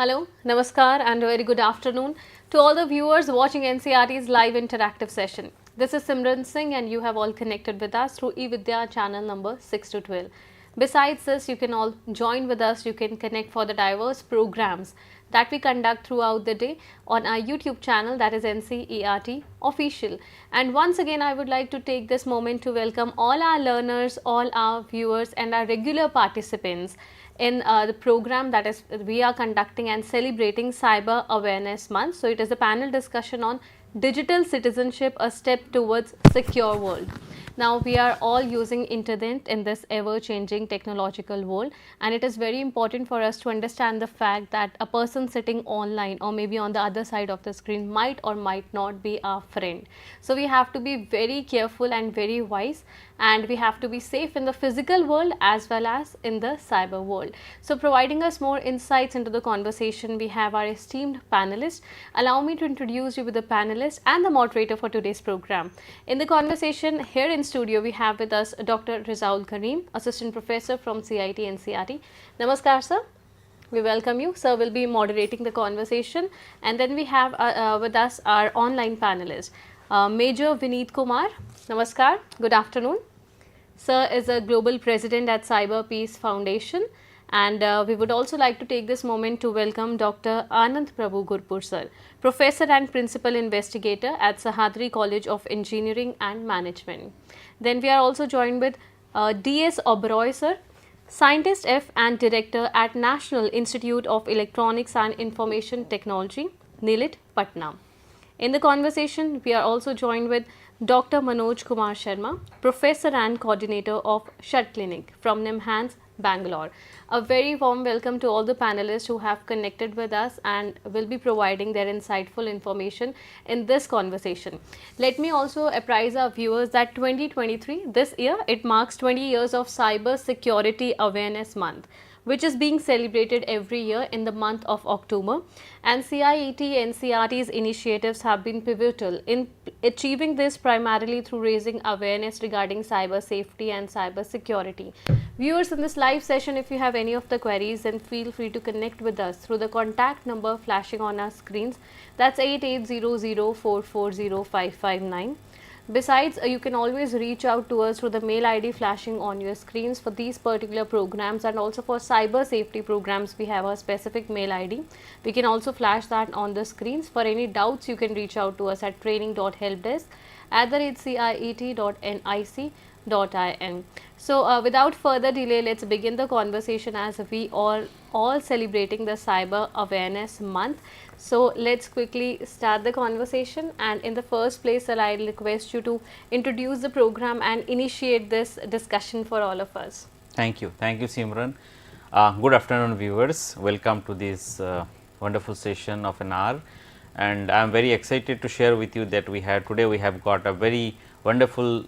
Hello, Namaskar and a very good afternoon to all the viewers watching NCERT's live interactive session. This is Simran Singh and you have all connected with us through eVIDYA channel number 6 to 12. Besides this, you can all join with us, you can connect for the diverse programs that we conduct throughout the day on our YouTube channel, that is NCERT official. And once again, I would like to take this moment to welcome all our learners, all our viewers and our regular participants in the program that is we are conducting and celebrating Cyber Awareness Month. So, it is a panel discussion on digital citizenship, a step towards secure world. Now, we are all using internet in this ever changing technological world, and it is very important for us to understand the fact that a person sitting online or maybe on the other side of the screen might or might not be our friend. So, we have to be very careful and very wise, and we have to be safe in the physical world as well as in the cyber world. So, providing us more insights into the conversation, we have our esteemed panelists. Allow me to introduce you with the panelist and the moderator for today's program. In the conversation here in studio, we have with us Dr. Rizaul Kareem, Assistant Professor from CIET-NCERT. Namaskar, sir. We welcome you. Sir will be moderating the conversation, and then we have with us our online panelist, Major Vineet Kumar. Namaskar. Good afternoon. Sir is a Global President at Cyber Peace Foundation, and we would also like to take this moment to welcome Dr. Anand Prabhu Gurpur sir, Professor and Principal Investigator at Sahdri College of Engineering and Management. Then we are also joined with D.S. Oberoi sir, Scientist F and Director at National Institute of Electronics and Information Technology, NILIT, Patna. In the conversation, we are also joined with Dr. Manoj Kumar Sharma, Professor and Coordinator of SHUT Clinic from NIMHANS, Bangalore. A very warm welcome to all the panelists who have connected with us and will be providing their insightful information in this conversation. Let me also apprise our viewers that 2023, this year, it marks 20 years of Cybersecurity Awareness Month, which is being celebrated every year in the month of October, and CIET-NCERT's initiatives have been pivotal in achieving this primarily through raising awareness regarding cyber safety and cyber security. Viewers, in this live session, if you have any of the queries, then feel free to connect with us through the contact number flashing on our screens, that's 8800440559. Besides, you can always reach out to us through the mail ID flashing on your screens for these particular programs, and also for cyber safety programs we have a specific mail ID. We can also flash that on the screens. For any doubts, you can reach out to us at training.helpdesk@ciet.nic.in. So, without further delay, let's begin the conversation as we all celebrating the Cyber Awareness Month. So, let's quickly start the conversation, and in the first place, sir, I request you to introduce the program and initiate this discussion for all of us. Thank you, Simran. Good afternoon, viewers. Welcome to this wonderful session of an hour, and I am very excited to share with you that we have got a very wonderful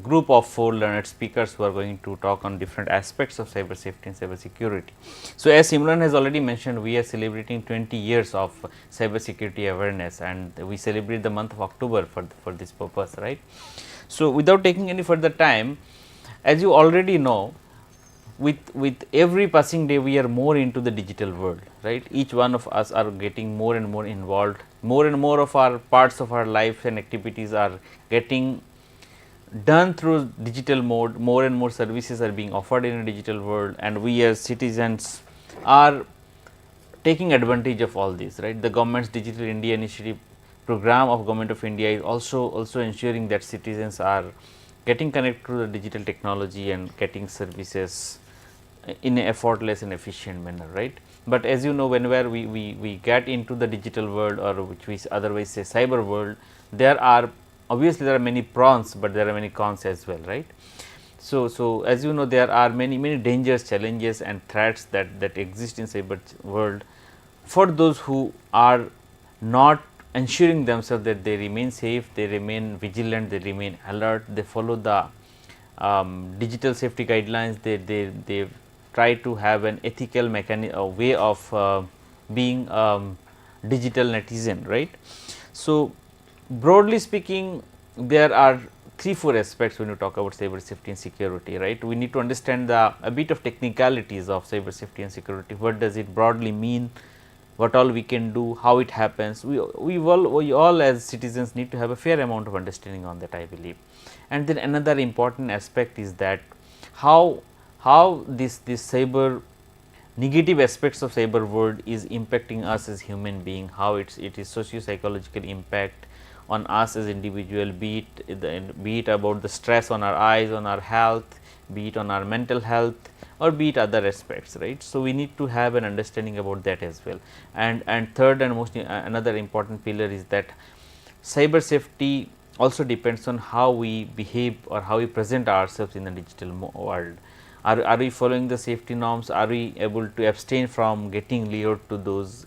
group of 4 learned speakers who are going to talk on different aspects of cyber safety and cyber security. So, as Simran has already mentioned, we are celebrating 20 years of cyber security awareness, and we celebrate the month of October for this purpose, right. So, without taking any further time, as you already know, with every passing day we are more into the digital world, right. Each one of us are getting more and more involved, more and more of our parts of our life and activities are getting done through digital mode. More and more services are being offered in a digital world, and we as citizens are taking advantage of all this, right. The government's Digital India Initiative program of Government of India is also ensuring that citizens are getting connected to the digital technology and getting services in an effortless and efficient manner, right. But as you know, whenever we get into the digital world, or which we otherwise say cyber world, there are many pros, but there are many cons as well, right. So, as you know, there are many dangers, challenges and threats that exist in cyber world for those who are not ensuring themselves that they remain safe, they remain vigilant, they remain alert, they follow the digital safety guidelines, they try to have an ethical way of being digital netizen, right. So, broadly speaking, there are 3-4 aspects when you talk about cyber safety and security, right. We need to understand a bit of technicalities of cyber safety and security. What does it broadly mean? What all we can do, how it happens. We all as citizens need to have a fair amount of understanding on that, I believe. And then another important aspect is that how this cyber negative aspects of cyber world is impacting us as human being, how it is socio-psychological impact on us as individual, be it about the stress on our eyes, on our health, be it on our mental health, or be it other aspects, right. So, we need to have an understanding about that as well. And third and most another important pillar is that cyber safety also depends on how we behave or how we present ourselves in the digital world. Are we following the safety norms? Are we able to abstain from getting lured to those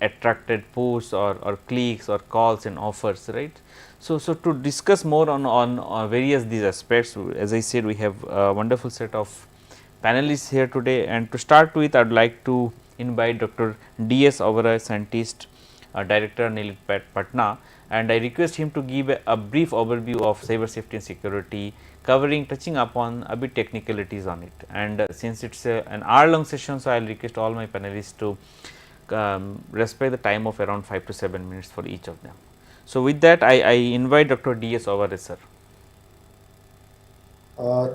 attracted posts or clicks or calls and offers, right. So, to discuss more on various these aspects, as I said, we have a wonderful set of panelists here today, and to start with I would like to invite Dr. D.S. Oberoi, scientist, director NIL Patna, and I request him to give a brief overview of cyber safety and security, touching upon a bit technicalities on it. And since it is an hour-long session, so I will request all my panelists to respect the time of around 5 to 7 minutes for each of them. So, with that I invite Dr. D.S. Oberoi, sir.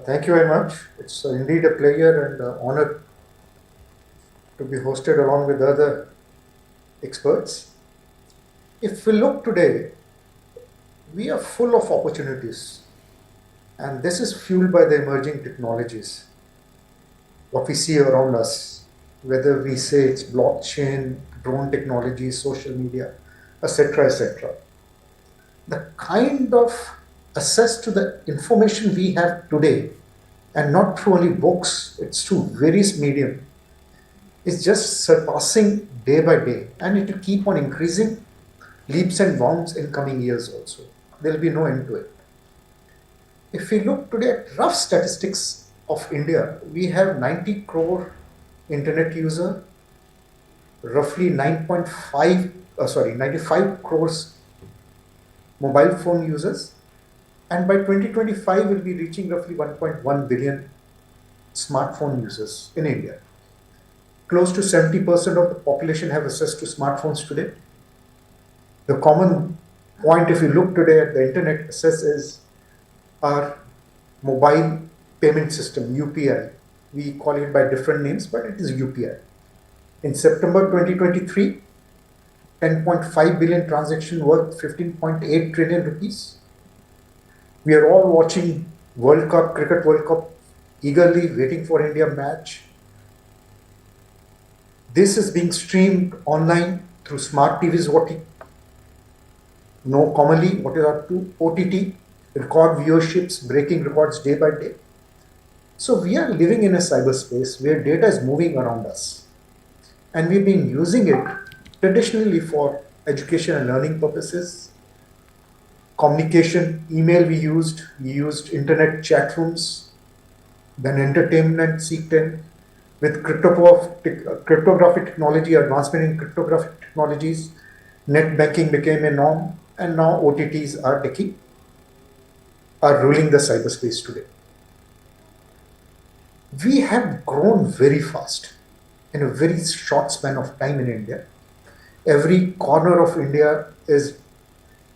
Thank you very much. It's indeed a pleasure and honor to be hosted along with other experts. If we look today, we are full of opportunities, and this is fueled by the emerging technologies. What we see around us, whether we say it's blockchain, drone technology, social media, etc., etc. The kind of access to the information we have today, and not through only books, it's through various medium, is just surpassing day by day, and it will keep on increasing leaps and bounds in coming years also. There will be no end to it. If we look today at rough statistics of India, we have 90 crore internet user, roughly 95 crores mobile phone users, and by 2025 we will be reaching roughly 1.1 billion smartphone users in India. Close to 70% of the population have access to smartphones today. The common point, if you look today at the internet access, is our mobile payment system, UPI. We call it by different names, but it is UPI. In September 2023, 10.5 billion transactions worth 15.8 trillion rupees. We are all watching World Cup, Cricket World Cup, eagerly waiting for India match. This is being streamed online through smart TVs, what we know commonly, what is our OTT, record viewerships, breaking records day by day. So we are living in a cyberspace where data is moving around us, and we've been using it traditionally for education and learning purposes, communication, email we used internet chat rooms, then entertainment seeked in. With cryptographic technology, advancement in cryptographic technologies, net banking became a norm, and now OTTs are ruling the cyberspace today. We have grown very fast in a very short span of time in India. Every corner of India is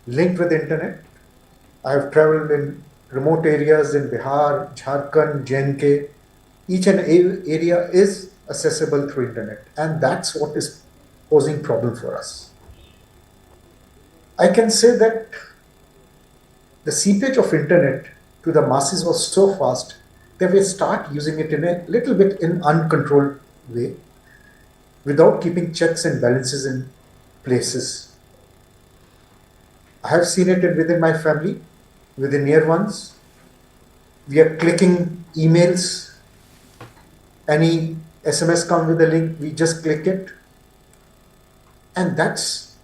linked with the internet. I have traveled in remote areas in Bihar, Jharkhand, J&K. Each and every area is accessible through internet, and that's what is posing problem for us. I can say that the seepage of internet to the masses was so fast that we start using it in a little bit in uncontrolled way, without keeping checks and balances in places. I have seen it within my family, within near ones. We are clicking emails. Any SMS comes with a link, we just click it. And that's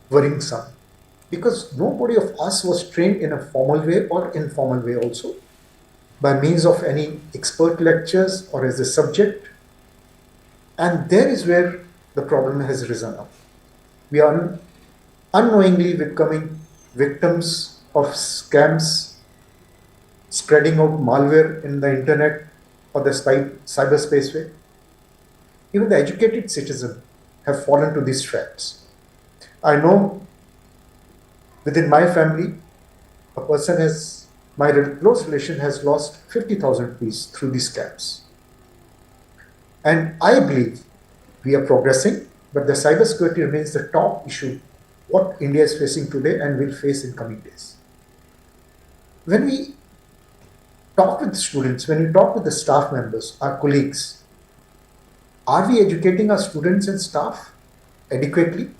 worrying some, because nobody of us was trained in a formal way or informal way also, by means of any expert lectures or as a subject. And there is where the problem has risen up. We are unknowingly becoming victims of scams, spreading of malware in the internet or the cyberspace way. Even the educated citizen have fallen to these traps. I know within my family, a person has, my close relation has lost 50,000 rupees through these scams. And I believe we are progressing, but the cybersecurity remains the top issue what India is facing today and will face in coming days. When we talk with students, when we talk with the staff members, our colleagues, are we educating our students and staff adequately?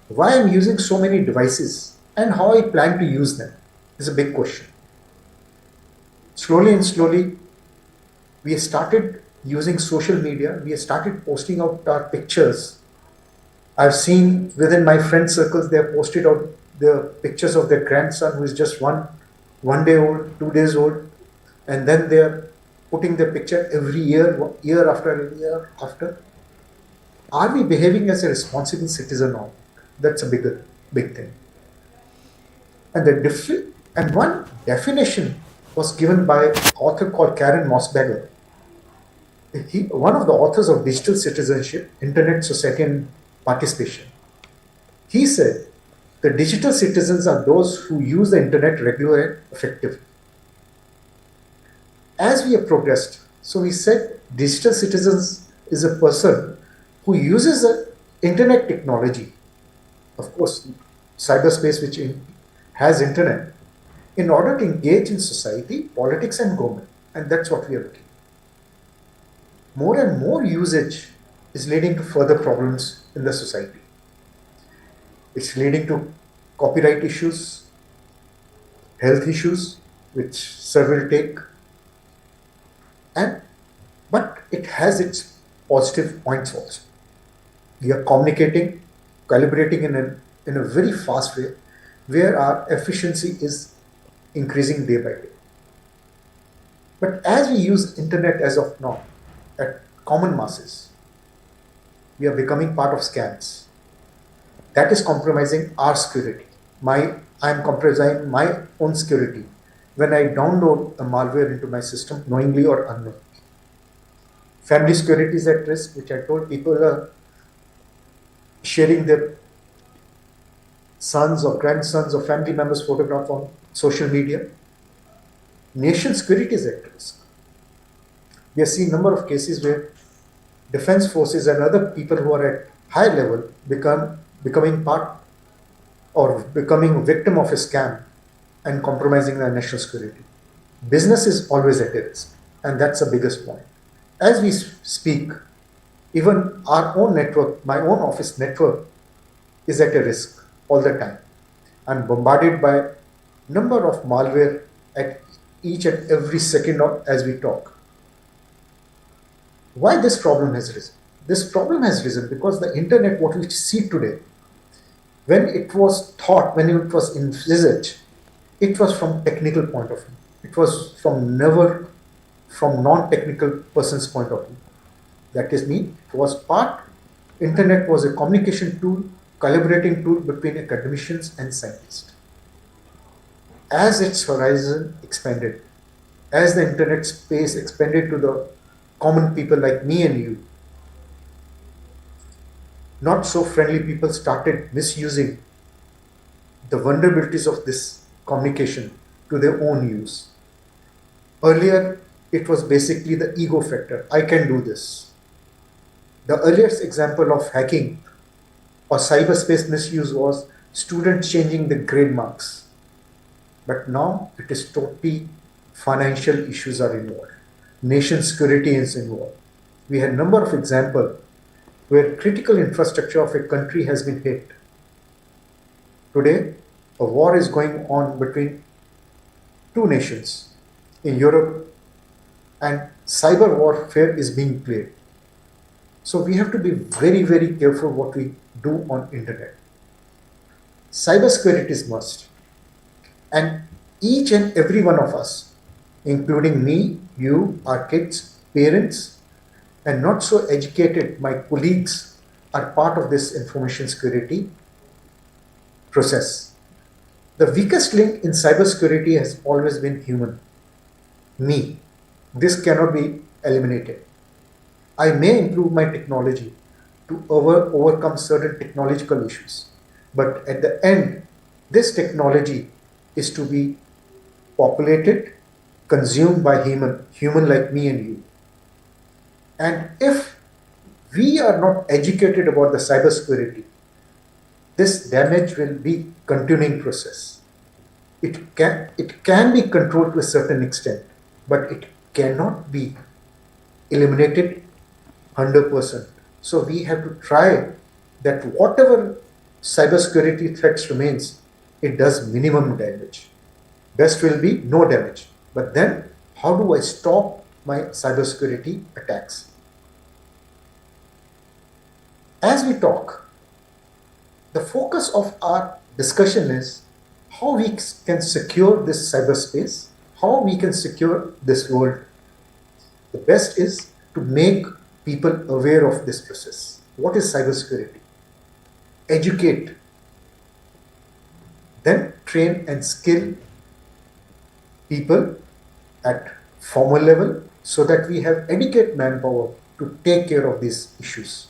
Why I'm using so many devices and how I plan to use them is a big question. Slowly and slowly, we have started using social media. We have started posting out our pictures. I've seen within my friend circles, they have posted out the pictures of their grandson who is just one day old, 2 days old, and then they are putting their picture every year, year after year after. Are we behaving as a responsible citizen or not? That's a big thing. And one definition was given by an author called Karen Mosbacher. One of the authors of Digital Citizenship, Internet Society and Participation. He said, the digital citizens are those who use the internet regularly and effectively. As we have progressed, so we said digital citizens is a person who uses the internet technology, of course, cyberspace which has internet, in order to engage in society, politics and government. And that's what we are looking. More and more usage is leading to further problems in the society. It's leading to copyright issues, health issues, which sir will take. But it has its positive points also. We are communicating, collaborating in a very fast way, where our efficiency is increasing day by day. But as we use internet as of now, at common masses, we are becoming part of scams. That is compromising our security. I am compromising my own security when I download a malware into my system, knowingly or unknowingly. Family security is at risk, which I told people are sharing their sons or grandsons or family members' photograph on social media. Nation security is at risk. We have seen a number of cases where defense forces and other people who are at high level becoming part or becoming a victim of a scam and compromising their national security. Business is always at risk, and that's the biggest point. As we speak, even our own network, my own office network, is at a risk all the time. I'm bombarded by a number of malware at each and every second as we talk. Why this problem has risen? This problem has risen because the internet, what we see today, when it was thought, when it was envisaged, it was from technical point of view. It was never from non-technical person's point of view. That is me. It was internet was a communication tool, collaborating tool between academicians and scientists. As its horizon expanded, as the internet space expanded to the common people like me and you, not so friendly people started misusing the vulnerabilities of this communication to their own use. Earlier, it was basically the ego factor. I can do this. The earliest example of hacking or cyberspace misuse was students changing the grade marks. But now it is totally financial issues are involved. Nation security is involved. We had a number of examples where critical infrastructure of a country has been hit. Today, a war is going on between two nations in Europe, and cyber warfare is being played. So we have to be very, very careful what we do on internet. Cybersecurity is must. And each and every one of us, including me, you, our kids, parents, and not so educated, my colleagues, are part of this information security process. The weakest link in cybersecurity has always been human. Me. This cannot be eliminated. I may improve my technology to overcome certain technological issues, but at the end, this technology is to be populated, consumed by human like me and you. And if we are not educated about the cybersecurity, this damage will be continuing process. It can be controlled to a certain extent, but it cannot be eliminated 100%. So we have to try that whatever cybersecurity threats remains, it does minimum damage. Best will be no damage. But then how do I stop my cybersecurity attacks? As we talk, the focus of our discussion is how we can secure this cyberspace, how we can secure this world. The best is to make people aware of this process. What is cybersecurity? Educate, then train and skill people at formal level so that we have adequate manpower to take care of these issues,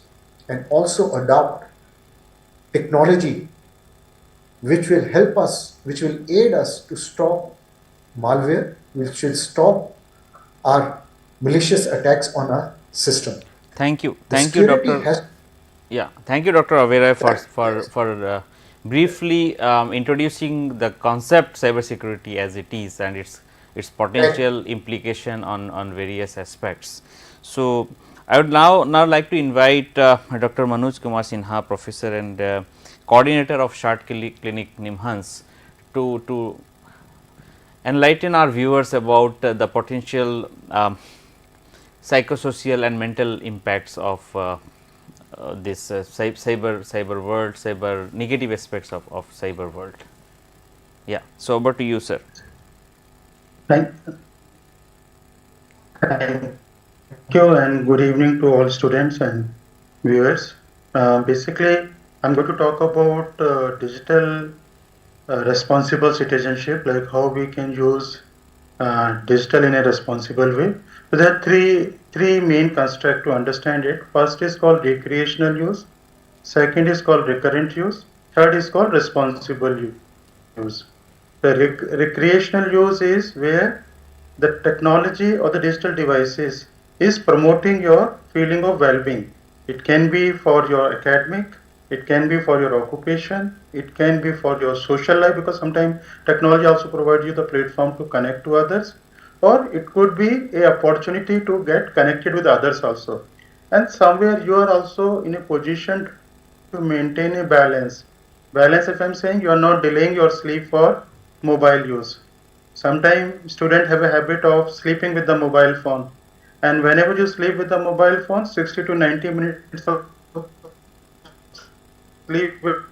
and also adopt technology which will help us, which will aid us to stop malware, which will stop our malicious attacks on our system. Thank you. The Thank you, security Dr. has Yeah, thank you, Dr. Avera, Yes. for briefly introducing the concept cybersecurity as it is and its potential implication on various aspects. So, I would now like to invite Dr. Manoj Kumar Sinha, professor and coordinator of Shart Clinic Nimhans, to enlighten our viewers about the potential psychosocial and mental impacts of this cyber world, cyber negative aspects of cyber world. Yeah, so over to you, sir. Thank, thank you and good evening to all students and viewers. Basically, I'm going to talk about digital responsible citizenship, like how we can use digital in a responsible way. So there are three main constructs to understand it. First is called recreational use. Second is called recurrent use. Third is called responsible use. The recreational use is where the technology or the digital devices is promoting your feeling of well-being. It can be for your academic, it can be for your occupation, it can be for your social life, because sometimes technology also provides you the platform to connect to others, or it could be a opportunity to get connected with others also. And somewhere you are also in a position to maintain a balance. Balance, if I'm saying, you are not delaying your sleep for mobile use. Sometimes students have a habit of sleeping with the mobile phone, and whenever you sleep with the mobile phone, 60 to 90 minutes of sleep will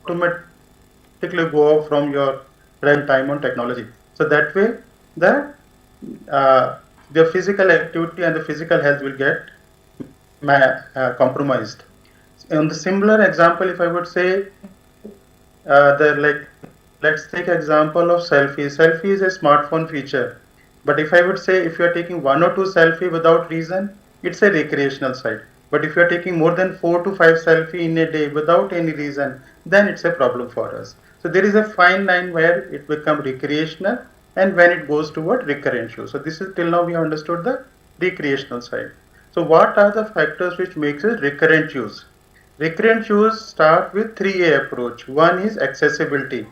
automatically go off from your time on technology. So that way, the the physical activity and the physical health will get compromised. On the similar example, if I would say, the like let's take example of selfie. Selfie is a smartphone feature, but if I would say, if you are taking one or two selfie without reason, it's a recreational side. But if you are taking more than 4 to 5 selfie in a day without any reason, then it's a problem for us. So there is a fine line where it becomes recreational and when it goes toward recurrent use. So this is, till now we have understood the recreational side. So what are the factors which makes it recurrent use? Recurrent use start with 3A approach. One is accessibility.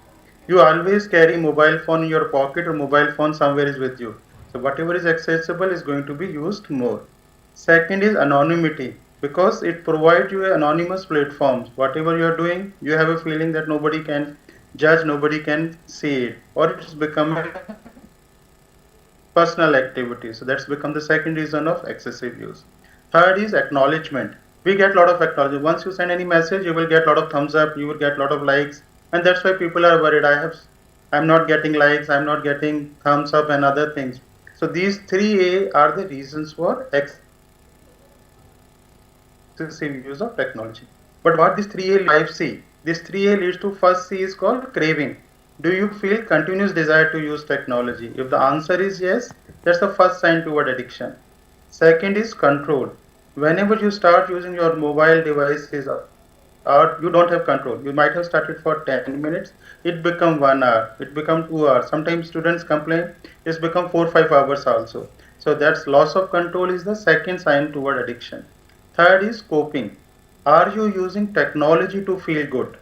You always carry mobile phone in your pocket or mobile phone somewhere is with you. So whatever is accessible is going to be used more. Second is anonymity, because it provides you anonymous platforms. Whatever you are doing, you have a feeling that nobody can judge, nobody can see it, or it has become a personal activity. So that's become the second reason of excessive use. Third is acknowledgement. We get a lot of acknowledgement. Once you send any message, you will get a lot of thumbs up, you will get a lot of likes, and that's why people are worried. I'm not getting likes, I'm not getting thumbs up and other things. So these 3A are the reasons for excessive use of technology. But what this 3A 5C? This 3A leads to first C is called craving. Do you feel continuous desire to use technology? If the answer is yes, that's the first sign toward addiction. Second is control. Whenever you start using your mobile devices or you don't have control, you might have started for 10 minutes, it become 1 hour, it become 2 hours. Sometimes students complain it's become 4 5 hours also. So that's loss of control is the second sign toward addiction. Third is coping. Are you using technology to feel good?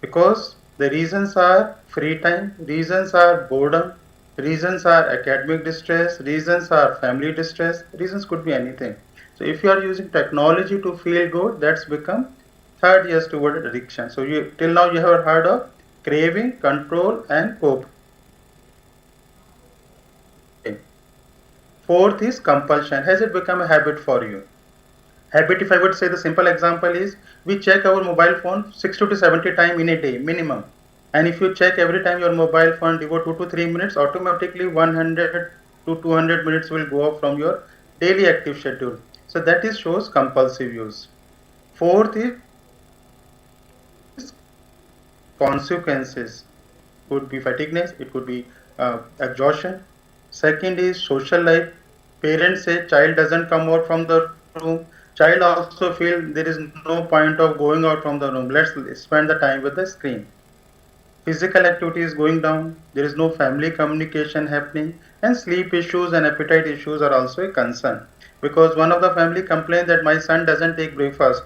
Because the reasons are free time, reasons are boredom, reasons are academic distress, reasons are family distress, reasons could be anything. So if you are using technology to feel good, that's become third yes toward addiction. So you till now you have heard of craving, control, and coping. Fourth is compulsion. Has it become a habit for you? Habit, if I would say the simple example is we check our mobile phone 60 to 70 times in a day minimum. And if you check every time your mobile phone devote 2 to 3 minutes, automatically 100 to 200 minutes will go off from your daily active schedule. So that is shows compulsive use. Fourth is consequences. Could be fatigueness, it could be exhaustion. Second is social life. Parents say child doesn't come out from the room. Child also feel there is no point of going out from the room. Let's spend the time with the screen. Physical activity is going down. There is no family communication happening, and sleep issues and appetite issues are also a concern. Because one of the family complained that my son doesn't take breakfast.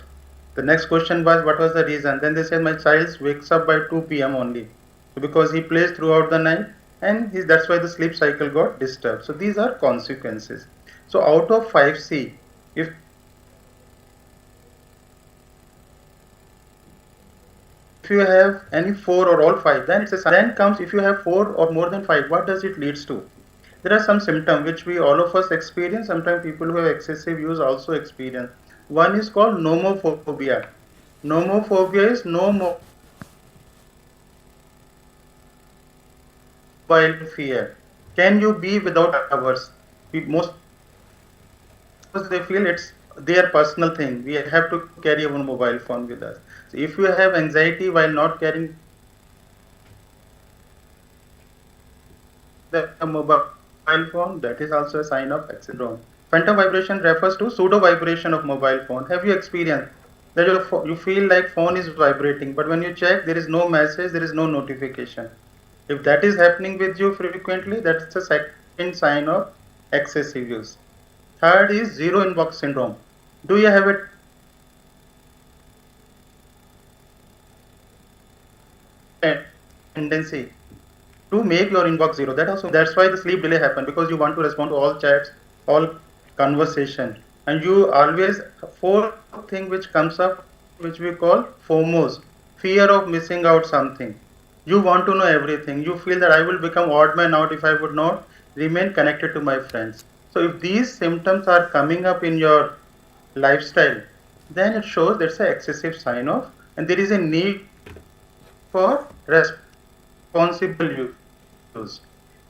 The next question was what was the reason? Then they said my child wakes up by 2 p.m. only because he plays throughout the night, and that's why the sleep cycle got disturbed. So these are consequences. So out of 5C, if you have any 4 or all 5, then it's a sign. Then comes if you have 4 or more than 5, what does it leads to? There are some symptoms which we all of us experience. Sometimes people who have excessive use also experience. One is called nomophobia. Nomophobia is no mobile fear. Can you be without hours? Most they feel it's their personal thing. We have to carry our mobile phone with us. So if you have anxiety while not carrying the mobile phone, that is also a sign of syndrome. Phantom vibration refers to pseudo vibration of mobile phone. Have you experienced that you feel like phone is vibrating, but when you check, there is no message, there is no notification. If that is happening with you frequently, that's a second sign of excessive use. Third is zero inbox syndrome. Do you have a tendency to make your inbox zero? That's why the sleep delay happen, because you want to respond to all chats, all conversation, and you always fourth thing which comes up, which we call FOMOs, fear of missing out something. You want to know everything. You feel that I will become odd man out if I would not remain connected to my friends. So if these symptoms are coming up in your lifestyle, then it shows that's an excessive sign of, and there is a need for responsible use.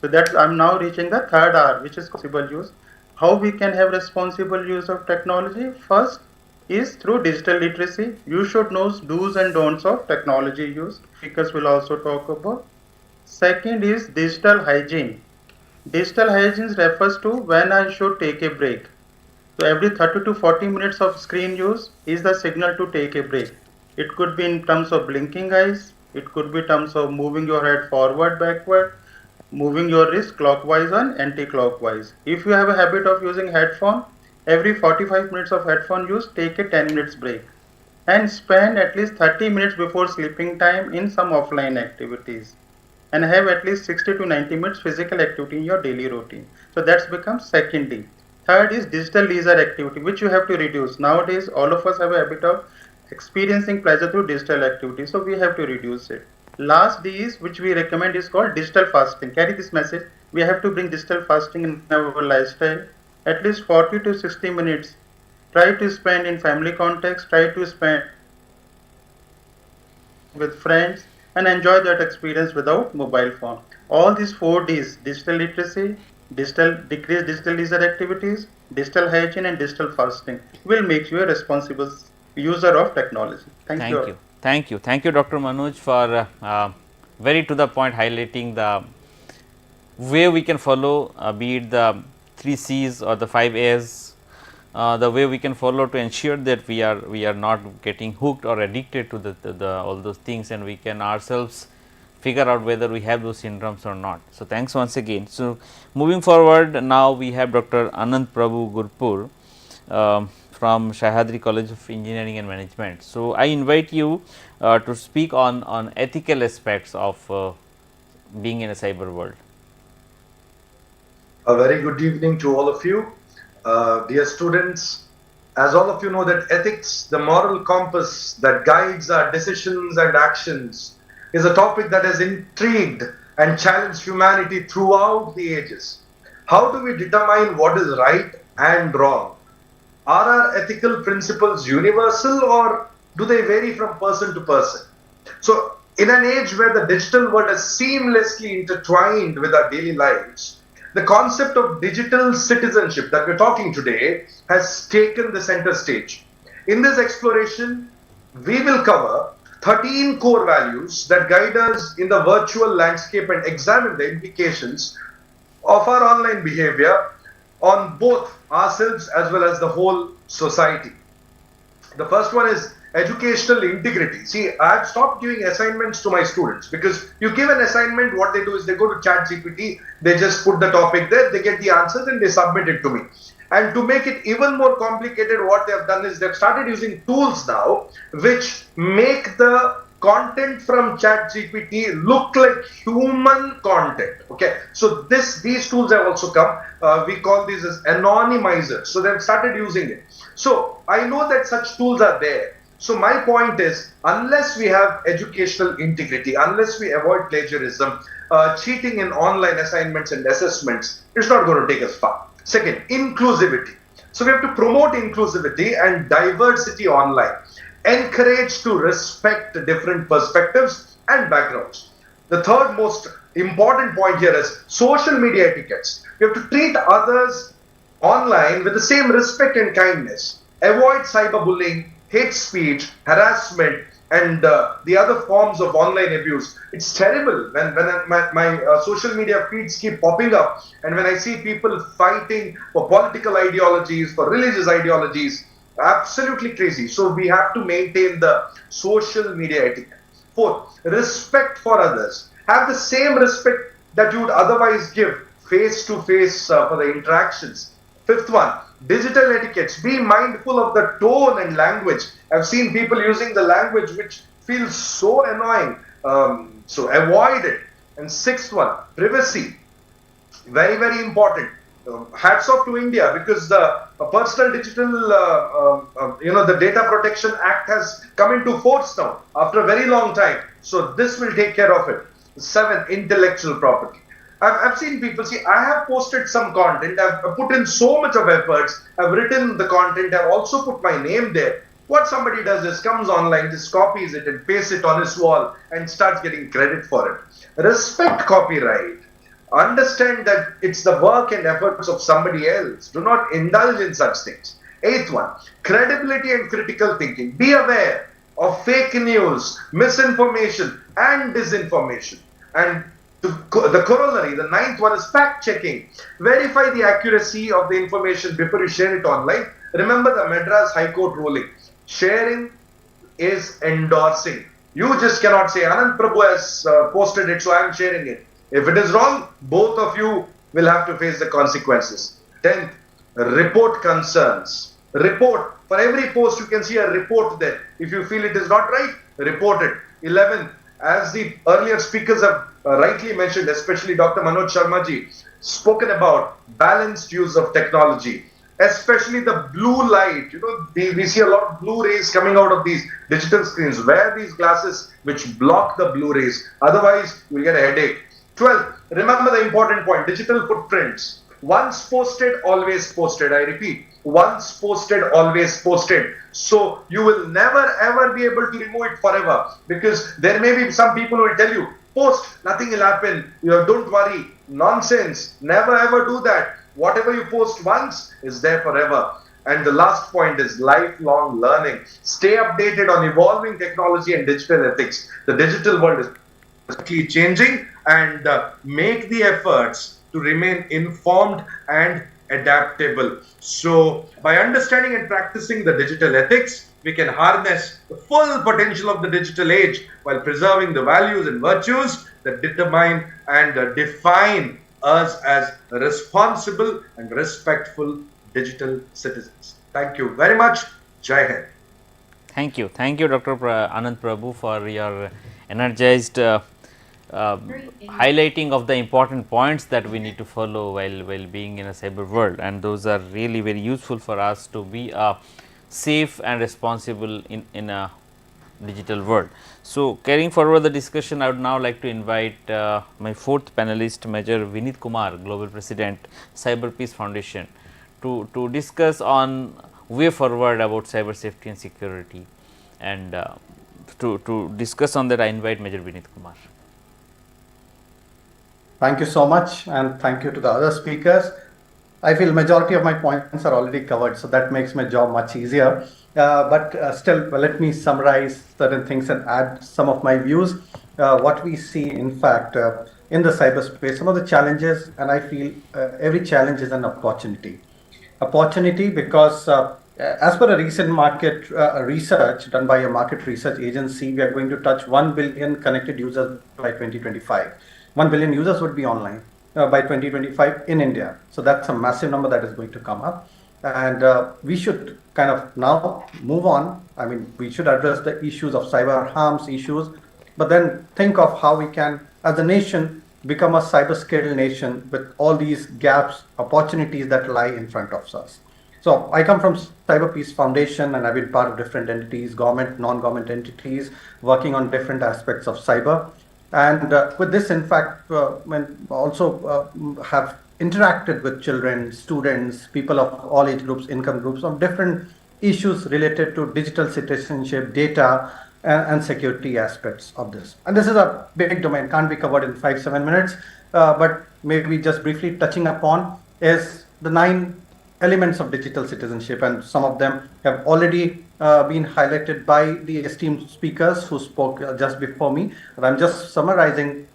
So that's I'm now reaching the third R, which is responsible use. How we can have responsible use of technology? First is through digital literacy. You should know do's and don'ts of technology use. Speakers will also talk about. Second is digital hygiene. Digital hygiene refers to when I should take a break. So every 30 to 40 minutes of screen use is the signal to take a break. It could be in terms of blinking eyes. It could be in terms of moving your head forward, backward, moving your wrist clockwise and anti-clockwise. If you have a habit of using headphone, every 45 minutes of headphone use, take a 10 minutes break and spend at least 30 minutes before sleeping time in some offline activities, and have at least 60 to 90 minutes physical activity in your daily routine. So that's become second D. Third is digital leisure activity, which you have to reduce. Nowadays, all of us have a habit of experiencing pleasure through digital activity, so we have to reduce it. Last D is, which we recommend, is called digital fasting. Carry this message. We have to bring digital fasting in our lifestyle. At least 40 to 60 minutes. Try to spend in family context. Try to spend with friends and enjoy that experience without mobile phone. All these 4 Ds, digital literacy, decrease digital leisure activities, digital hygiene and digital fasting, will make you a responsible user of technology. Thank you. Thank you, Dr. Manoj, for very to the point highlighting the way we can follow, be it the 3 C's or the 5 A's, the way we can follow to ensure that we are not getting hooked or addicted to the all those things, and we can ourselves figure out whether we have those syndromes or not. So, thanks once again. So, moving forward, now we have Dr. Anand Prabhu Gurpur from Sahyadri College of Engineering and Management. So, I invite you to speak on ethical aspects of being in a cyber world. A very good evening to all of you. Dear students, as all of you know that ethics, the moral compass that guides our decisions and actions, is a topic that has intrigued and challenged humanity throughout the ages. How do we determine what is right and wrong? Are our ethical principles universal, or do they vary from person to person? So, in an age where the digital world is seamlessly intertwined with our daily lives, the concept of digital citizenship that we're talking today has taken the center stage. In this exploration, we will cover 13 core values that guide us in the virtual landscape and examine the implications of our online behavior on both ourselves as well as the whole society. The first one is educational integrity. See, I've stopped giving assignments to my students, because you give an assignment, what they do is they go to ChatGPT, they just put the topic there, they get the answers and they submit it to me. And to make it even more complicated, what they have done is they've started using tools now which make the content from ChatGPT look like human content. Okay, so these tools have also come. We call these as anonymizers. So they've started using it. So I know that such tools are there. So my point is, unless we have educational integrity, unless we avoid plagiarism, cheating in online assignments and assessments, it's not going to take us far. Second, inclusivity. So we have to promote inclusivity and diversity online, encourage to respect different perspectives and backgrounds. The third most important point here is social media etiquettes. We have to treat others online with the same respect and kindness. Avoid cyberbullying, hate speech, harassment, and the other forms of online abuse. It's terrible when my social media feeds keep popping up, and when I see people fighting for political ideologies, for religious ideologies, absolutely crazy. So we have to maintain the social media etiquette. Fourth, respect for others. Have the same respect that you would otherwise give face to face for the interactions. Fifth one, digital etiquettes. Be mindful of the tone and language. I've seen people using the language which feels so annoying. So avoid it. And sixth one, privacy. Very, very important. Hats off to India, because the personal digital, the Data Protection Act has come into force now after a very long time. So this will take care of it. Seven, intellectual property. I've seen people, see, I have posted some content, I've put in so much of efforts, I've written the content, I've also put my name there. What somebody does is comes online, just copies it and pastes it on his wall and starts getting credit for it. Respect copyright. Understand that it's the work and efforts of somebody else. Do not indulge in such things. Eighth one, credibility and critical thinking. Be aware of fake news, misinformation and disinformation. And the corollary, the ninth one, is fact checking. Verify the accuracy of the information before you share it online. Remember the Madras High Court ruling. Sharing is endorsing. You just cannot say, Anand Prabhu has posted it, so I am sharing it. If it is wrong, both of you will have to face the consequences. 10th, report concerns. Report. For every post, you can see a report there. If you feel it is not right, report it. 11th, as the earlier speakers have rightly mentioned, especially Dr. Manoj Sharma ji, spoken about balanced use of technology, especially the blue light. You know, we see a lot of blue rays coming out of these digital screens. Wear these glasses which block the blue rays. Otherwise, you will get a headache. 12th, remember the important point, digital footprints. Once posted, always posted. I repeat, once posted, always posted. So you will never ever be able to remove it forever, because there may be some people who will tell you, post, nothing will happen. Don't worry. Nonsense. Never ever do that. Whatever you post once is there forever. And the last point is lifelong learning. Stay updated on evolving technology and digital ethics. The digital world is quickly changing, and make the efforts to remain informed and adaptable. So, by understanding and practicing the digital ethics, we can harness the full potential of the digital age while preserving the values and virtues that determine and define us as responsible and respectful digital citizens. Thank you very much. Jai Hind. Thank you. Thank you, Dr. Anand Prabhu, for your energized highlighting of the important points that we need to follow while being in a cyber world, and those are really very useful for us to be safe and responsible in a digital world. So, carrying forward the discussion, I would now like to invite my fourth panelist, Major Vinit Kumar, Global President, Cyber Peace Foundation, to discuss on way forward about cyber safety and security. And to discuss on that, I invite Major Vinit Kumar. Thank you so much, and thank you to the other speakers. I feel majority of my points are already covered, so that makes my job much easier. But still, let me summarize certain things and add some of my views. What we see, in fact, in the cyberspace, some of the challenges, and I feel every challenge is an opportunity. Opportunity because as per a recent market research done by a market research agency, we are going to touch 1 billion connected users by 2025. 1 billion users would be online by 2025 in India. So that's a massive number that is going to come up. And we should kind of now move on. I mean, we should address the issues of cyber harms issues, but then think of how we can, as a nation, become a cyber skilled nation with all these gaps, opportunities that lie in front of us. So I come from Cyber Peace Foundation, and I've been part of different entities, government, non-government entities, working on different aspects of cyber. And with this, in fact, when also have interacted with children, students, people of all age groups, income groups, on different issues related to digital citizenship, data, and security aspects of this. And this is a big domain, can't be covered in 5-7 minutes, but maybe just briefly touching upon is the 9 elements of digital citizenship, and some of them have already been highlighted by the esteemed speakers who spoke just before me. And I'm just summarizing,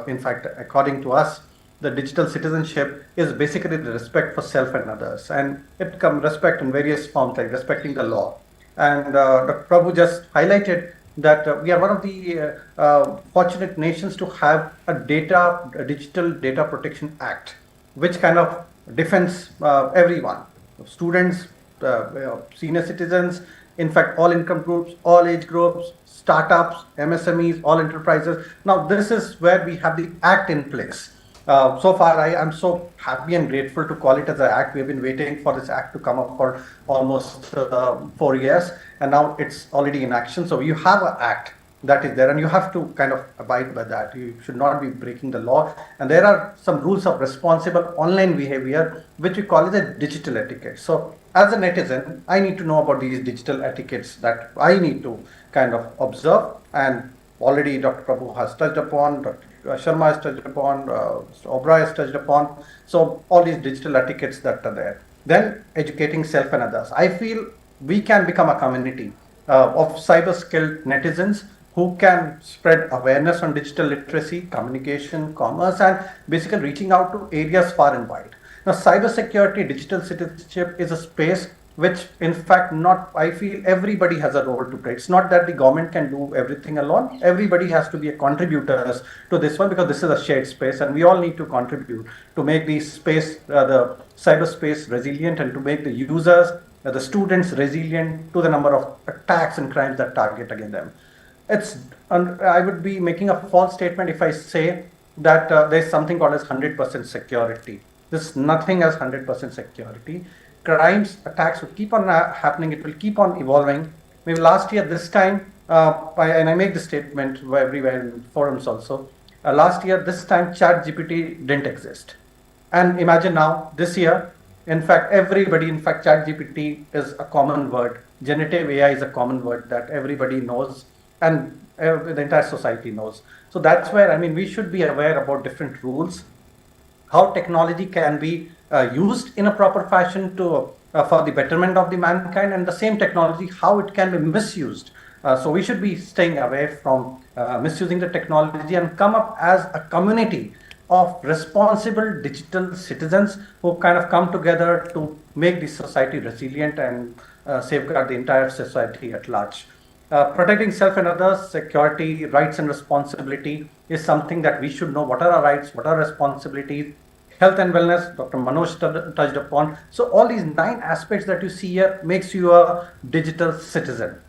in fact, according to us, the digital citizenship is basically the respect for self and others, and it comes respect in various forms, like respecting the law. And Dr. Prabhu just highlighted that we are one of the fortunate nations to have a digital data protection act, which kind of defends everyone, students, senior citizens, in fact, all income groups, all age groups, startups, MSMEs, all enterprises. Now, this is where we have the act in place. So far, I am so happy and grateful to call it as an act. We have been waiting for this act to come up for almost 4 years, and now it's already in action. So you have an act that is there, and you have to kind of abide by that. You should not be breaking the law. And there are some rules of responsible online behavior, which we call it a digital etiquette. So as a netizen, I need to know about these digital etiquettes that I need to kind of observe. And already Dr. Prabhu has touched upon, Dr. Sharma has touched upon, Mr. Oberoi has touched upon. So all these digital etiquettes that are there. Then educating self and others. I feel we can become a community of cyber skilled netizens who can spread awareness on digital literacy, communication, commerce, and basically reaching out to areas far and wide. Now, cybersecurity, digital citizenship is a space which, in fact, I feel everybody has a role to play. It's not that the government can do everything alone. Everybody has to be a contributor to this one, because this is a shared space, and we all need to contribute to make the space, the cyberspace resilient, and to make the users, the students resilient to the number of attacks and crimes that target against them. I would be making a false statement if I say that there's something called as 100% security. There's nothing as 100% security. Crimes, attacks will keep on happening. It will keep on evolving. Maybe last year, this time, and I make the statement everywhere in forums also, last year, this time, ChatGPT didn't exist. And imagine now, this year, in fact, ChatGPT is a common word. Generative AI is a common word that everybody knows, and the entire society knows. So that's where, we should be aware about different rules, how technology can be used in a proper fashion to for the betterment of the mankind, and the same technology, how it can be misused. So we should be staying away from misusing the technology and come up as a community of responsible digital citizens who kind of come together to make the society resilient and safeguard the entire society at large. Protecting self and others, security, rights and responsibility is something that we should know. What are our rights? What are responsibilities? Health and wellness, Dr. Manoj touched upon. So all these 9 aspects that you see here makes you a digital citizen.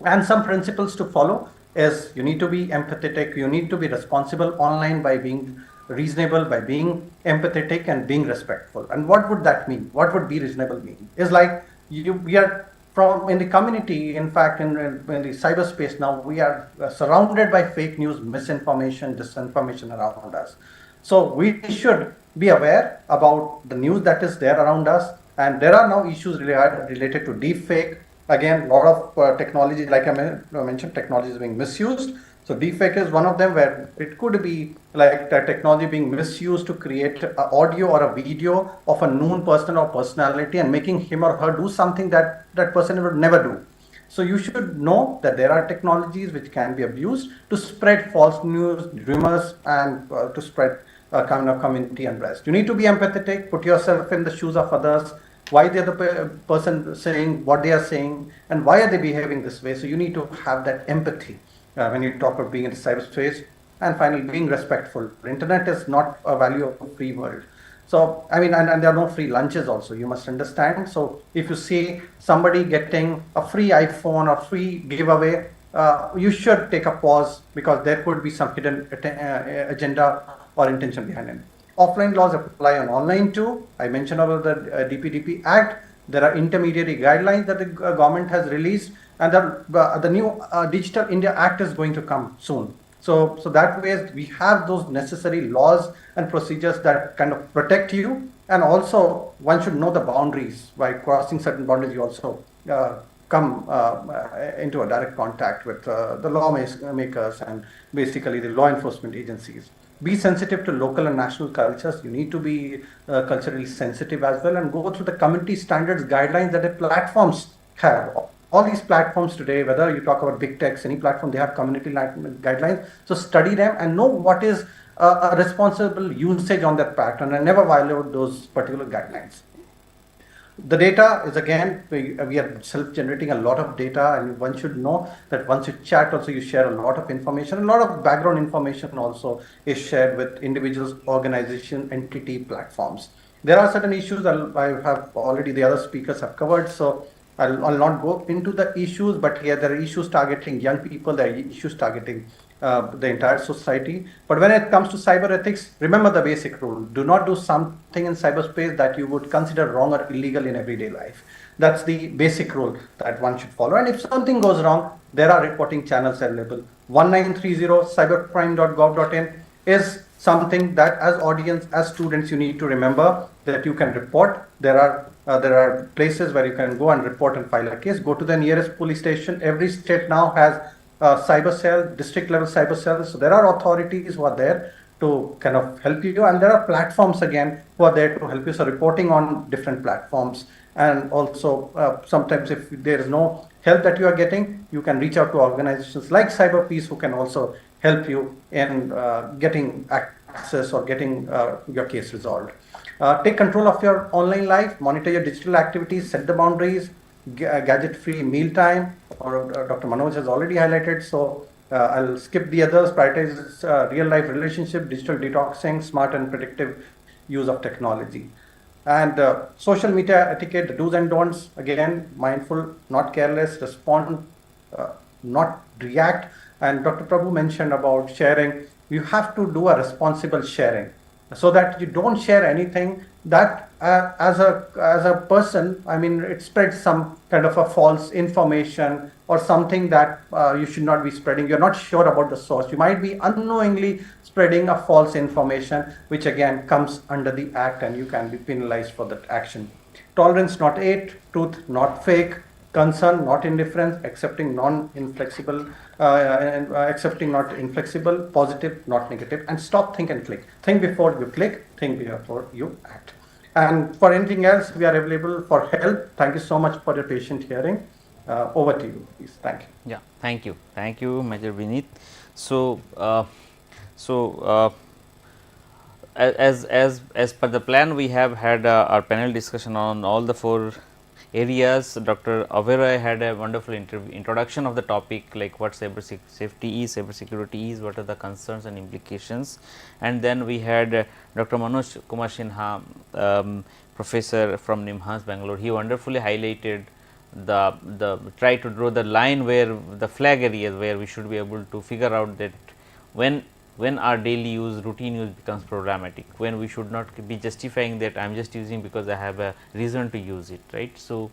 And some principles to follow is you need to be empathetic, you need to be responsible online by being reasonable, by being empathetic and being respectful. And what would that mean? What would be reasonable mean? Is like we are from in the community, in fact, in the cyberspace now, we are surrounded by fake news, misinformation, disinformation around us. So we should be aware about the news that is there around us. And there are now issues related to deepfake. Again, a lot of technology, like I mentioned, technology is being misused. So deepfake is one of them, where it could be like the technology being misused to create an audio or a video of a known person or personality and making him or her do something that that person would never do. So you should know that there are technologies which can be abused to spread false news, rumors, and to spread kind of community unrest. You need to be empathetic, put yourself in the shoes of others. Why the other person saying what they are saying, and why are they behaving this way? So you need to have that empathy when you talk about being in the cyberspace. And finally, being respectful. The internet is not a value of a free world. So, I mean, and there are no free lunches also, you must understand. So if you see somebody getting a free iPhone or free giveaway, you should take a pause, because there could be some hidden agenda or intention behind it. Offline laws apply on online too. I mentioned about the DPDP Act. There are intermediary guidelines that the government has released, and the new Digital India Act is going to come soon. So that way we have those necessary laws and procedures that kind of protect you. And also one should know the boundaries. By crossing certain boundaries, you also come into a direct contact with the lawmakers and basically the law enforcement agencies. Be sensitive to local and national cultures. You need to be culturally sensitive as well, and go through the community standards guidelines that the platforms have. All these platforms today, whether you talk about big techs, any platform, they have community guidelines. So study them and know what is a responsible usage on that pattern, and never violate those particular guidelines. The data is, again, we are self-generating a lot of data, and one should know that once you chat also, you share a lot of information. A lot of background information also is shared with individuals, organization, entity, platforms. There are certain issues that I have already, the other speakers have covered, so I'll not go into the issues, but here there are issues targeting young people, there are issues targeting the entire society. But when it comes to cyber ethics, remember the basic rule. Do not do something in cyberspace that you would consider wrong or illegal in everyday life. That's the basic rule that one should follow. And if something goes wrong, there are reporting channels available. 1930 cybercrime.gov.in is something that as audience, as students, you need to remember that you can report. There are places where you can go and report and file a case. Go to the nearest police station. Every state now has cyber cell, district level cyber cells. So there are authorities who are there to kind of help you, and there are platforms again who are there to help you. So reporting on different platforms, and also sometimes if there is no help that you are getting, you can reach out to organizations like Cyber Peace, who can also help you in getting access or getting your case resolved. Take control of your online life, monitor your digital activities, set the boundaries, gadget-free mealtime, or Dr. Manoj has already highlighted, so I'll skip the others. Prioritize real-life relationship, digital detoxing, smart and predictive use of technology. And social media etiquette, the do's and don'ts, again, mindful, not careless, respond, not react. And Dr. Prabhu mentioned about sharing. You have to do a responsible sharing, so that you don't share anything that as a person, I mean, it spreads some kind of a false information or something that you should not be spreading. You're not sure about the source. You might be unknowingly spreading a false information, which again comes under the act, and you can be penalized for that action. Tolerance, not hate. Truth, not fake. Concern, not indifference. Accepting, not inflexible. Positive, not negative. And stop, think, and click. Think before you click. Think before you act. And for anything else, we are available for help. Thank you so much for your patient hearing. Over to you, please. Thank you. Yeah, thank you, Major Vineet. So, so as per the plan, we have had our panel discussion on all the 4 areas. Dr. Averoy had a wonderful introduction of the topic, like what cyber safety is, cyber security is, what are the concerns and implications. And then we had Dr. Manoj Kumar Sinha, professor from NIMHANS Bangalore. He wonderfully highlighted the try to draw the line where the flag areas where we should be able to figure out that when our daily use, routine use becomes problematic, when we should not be justifying that I am just using because I have a reason to use it, right. So,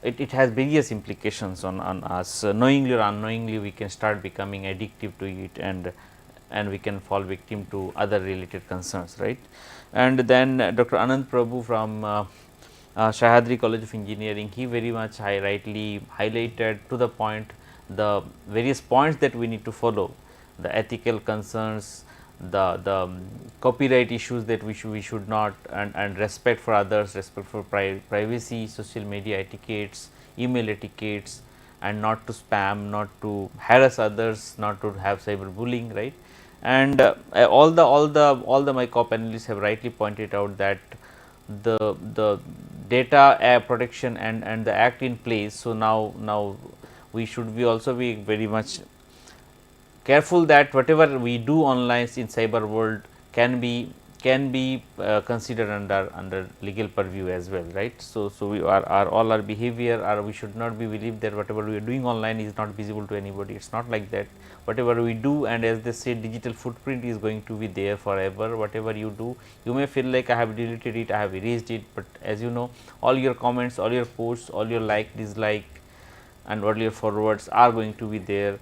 it has various implications on us, knowingly or unknowingly we can start becoming addictive to it, and we can fall victim to other related concerns, right. And then Dr. Anand Prabhu from Shahadri College of Engineering, he very much rightly highlighted to the point the various points that we need to follow, the ethical concerns, the copyright issues that we should not, and respect for others, respect for privacy, social media etiquettes, email etiquettes, and not to spam, not to harass others, not to have cyberbullying, right. And all the my co-panelists have rightly pointed out that the data protection and the act in place. So, now we should be also be very much careful that whatever we do online in cyber world can be considered under legal purview as well, right. So, we are all our behavior, or we should not be believed that whatever we are doing online is not visible to anybody. It is not like that. Whatever we do, and as they say, digital footprint is going to be there forever. Whatever you do, you may feel like I have deleted it, I have erased it, but as you know, all your comments, all your posts, all your like, dislike, and all your forwards are going to be there.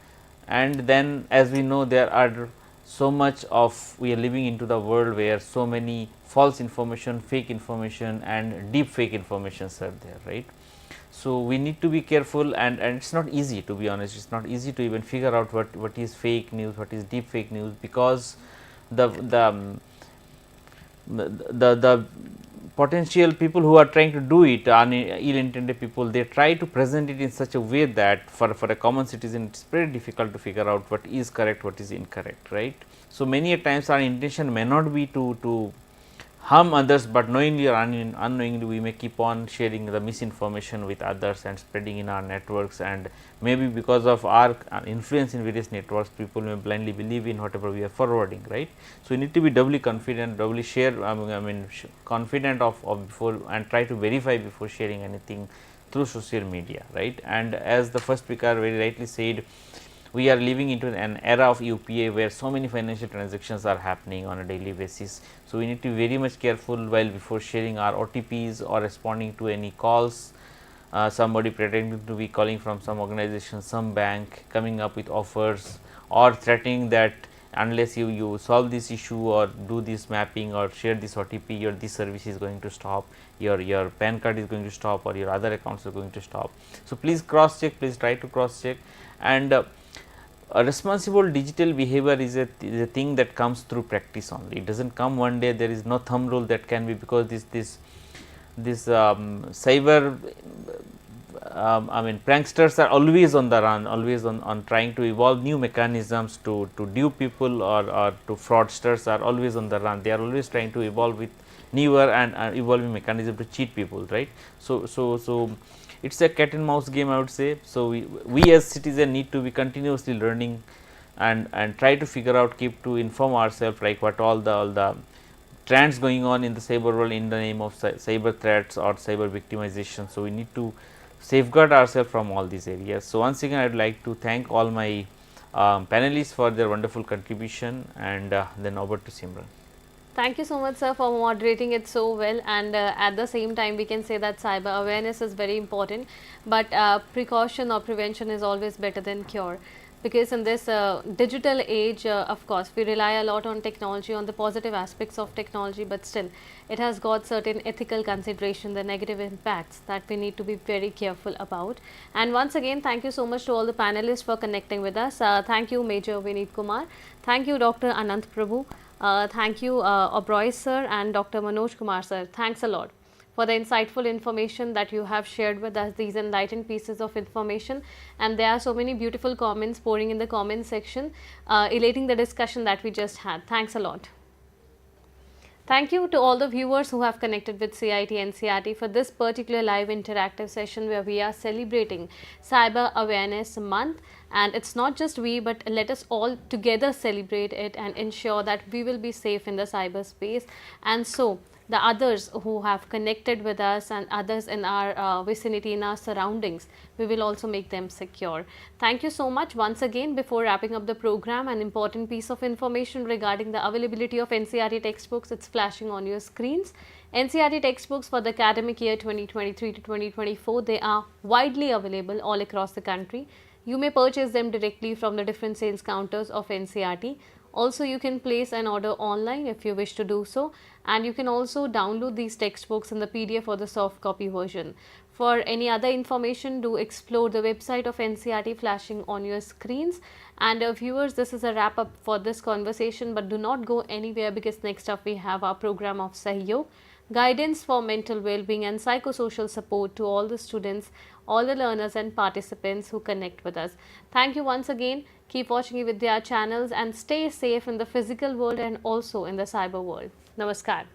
And then, as we know, there are so much of, we are living into the world where so many false information, fake information, and deep fake informations are there, right. So, we need to be careful, and it is not easy, to be honest. It is not easy to even figure out what is fake news, what is deep fake news, because the potential people who are trying to do it, ill intended people, they try to present it in such a way that for a common citizen it is very difficult to figure out what is correct, what is incorrect, right. So, many a times our intention may not be to harm others, but knowingly or unknowingly we may keep on sharing the misinformation with others and spreading in our networks, and maybe because of our influence in various networks, people may blindly believe in whatever we are forwarding, right. So, we need to be doubly confident, doubly confident of before, and try to verify before sharing anything through social media, right. And as the first speaker very rightly said, we are living into an era of UPI where so many financial transactions are happening on a daily basis. So, we need to be very much careful while before sharing our OTPs or responding to any calls, somebody pretending to be calling from some organization, some bank, coming up with offers or threatening that unless you solve this issue or do this mapping or share this OTP, your this service is going to stop, your PAN card is going to stop, or your other accounts are going to stop. So, please cross check, please try to cross check. And a responsible digital behavior is a thing that comes through practice only. It does not come one day. There is no thumb rule that can be, because this cyber pranksters are always on the run, always on trying to evolve new mechanisms to dupe people, or to fraudsters are always on the run. They are always trying to evolve with newer and evolving mechanism to cheat people, right. So it is a cat and mouse game, I would say. So, we as citizen need to be continuously learning and try to figure out, keep to inform ourselves, like what all the trends going on in the cyber world in the name of cyber threats or cyber victimization. So, we need to safeguard ourselves from all these areas. So, once again I would like to thank all my panelists for their wonderful contribution, and then over to Simran. Thank you so much, sir, for moderating it so well, and at the same time we can say that cyber awareness is very important, but precaution or prevention is always better than cure, because in this digital age, of course, we rely a lot on technology, on the positive aspects of technology, but still it has got certain ethical consideration, the negative impacts that we need to be very careful about. And once again, thank you so much to all the panelists for connecting with us. Thank you, Major Vineet Kumar. Thank you, Dr. Anand Prabhu, Thank you, Oberoi sir and Dr. Manoj Kumar sir. Thanks a lot for the insightful information that you have shared with us, these enlightened pieces of information. And there are so many beautiful comments pouring in the comment section, elating the discussion that we just had. Thanks a lot. Thank you to all the viewers who have connected with CIET-NCERT for this particular live interactive session where we are celebrating Cyber Awareness Month. And it's not just we, but let us all together celebrate it and ensure that we will be safe in the cyberspace. And so the others who have connected with us and others in our vicinity, in our surroundings, we will also make them secure. Thank you so much once again. Before wrapping up the program, an important piece of information regarding the availability of NCERT textbooks, it's flashing on your screens. NCERT textbooks for the academic year 2023 to 2024, they are widely available all across the country. You may purchase them directly from the different sales counters of NCERT. Also, you can place an order online if you wish to do so, and you can also download these textbooks in the PDF or the soft copy version. For any other information, do explore the website of NCERT flashing on your screens. And viewers, this is a wrap up for this conversation, but do not go anywhere because next up we have our program of Sahyog, guidance for mental well-being and psychosocial support to all the students, all the learners and participants who connect with us. Thank you once again. Keep watching eVIDYA channels and stay safe in the physical world and also in the cyber world. Namaskar.